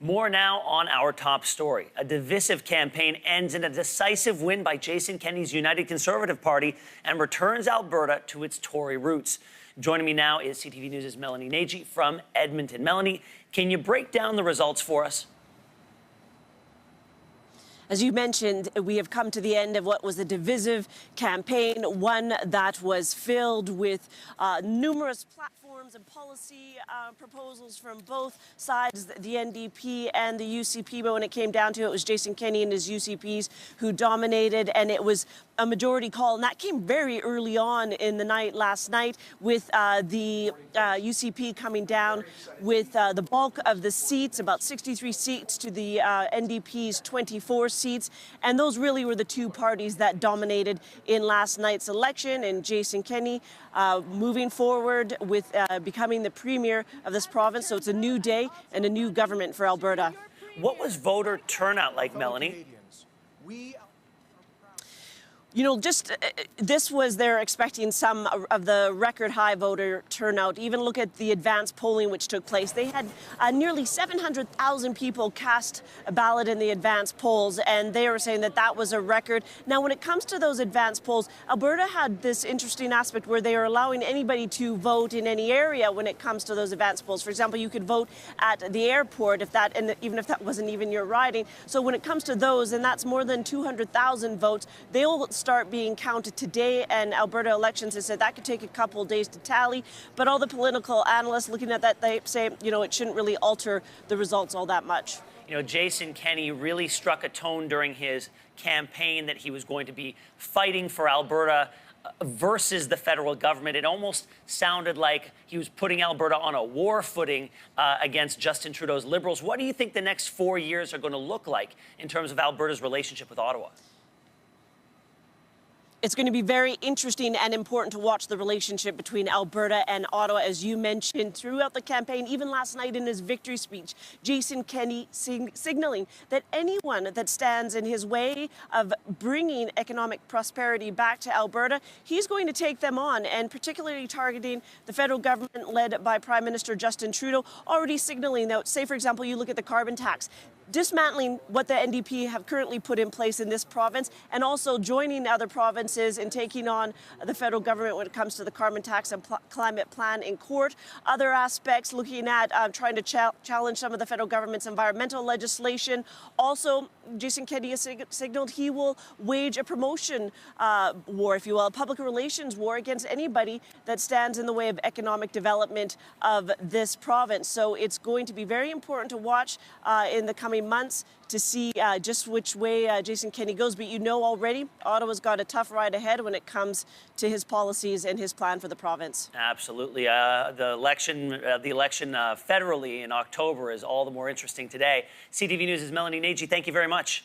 More now on our top story. A divisive campaign ends in a decisive win by Jason Kenney's United Conservative Party and returns Alberta to its Tory roots. Joining me now is CTV News' Melanie Nagy from Edmonton. Melanie, can you break down the results for us? As you mentioned, we have come to the end of what was a divisive campaign, one that was filled with numerous platforms and policy proposals from both sides, the NDP and the UCP. But when it came down to it, it was Jason Kenney and his UCPs who dominated, and it was a majority call. And that came very early on in the night last night, with the UCP coming down with the bulk of the seats, about 63 seats to the NDP's 24 seats. And those really were the two parties that dominated in last night's election. And Jason Kenney moving forward with becoming the premier of this province. So it's a new day and a new government for Alberta. What was voter turnout like, Melanie? You know, they're expecting some of the record high voter turnout. Even look at the advanced polling which took place. They had nearly 700,000 people cast a ballot in the advanced polls, and they were saying that that was a record. Now, when it comes to those advanced polls, Alberta had this interesting aspect where they are allowing anybody to vote in any area when it comes to those advanced polls. For example, you could vote at the airport even if that wasn't even your riding. So when it comes to those, and that's more than 200,000 votes, they'll start being counted today, and Alberta Elections has said that could take a couple of days to tally. But all the political analysts looking at that, they say, you know, it shouldn't really alter the results all that much. You know, Jason Kenney really struck a tone during his campaign that he was going to be fighting for Alberta versus the federal government. It almost sounded like he was putting Alberta on a war footing against Justin Trudeau's Liberals. What do you think the next 4 years are going to look like in terms of Alberta's relationship with Ottawa? It's going to be very interesting and important to watch the relationship between Alberta and Ottawa. As you mentioned, throughout the campaign, even last night in his victory speech, Jason Kenney signaling that anyone that stands in his way of bringing economic prosperity back to Alberta, he's going to take them on, and particularly targeting the federal government led by Prime Minister Justin Trudeau, already signaling that, say, for example, you look at the carbon tax, dismantling what the NDP have currently put in place in this province, and also joining other provinces in taking on the federal government when it comes to the carbon tax and climate plan in court. Other aspects, looking at trying to challenge some of the federal government's environmental legislation. Also, Jason Kenney has signaled he will wage a promotion war, if you will, a public relations war against anybody that stands in the way of economic development of this province. So it's going to be very important to watch in the coming months to see just which way Jason Kenney goes. But you know already, Ottawa's got a tough ride ahead when it comes to his policies and his plan for the province. Absolutely. The election federally in October is all the more interesting today. CTV News' Melanie Nagy, thank you very much.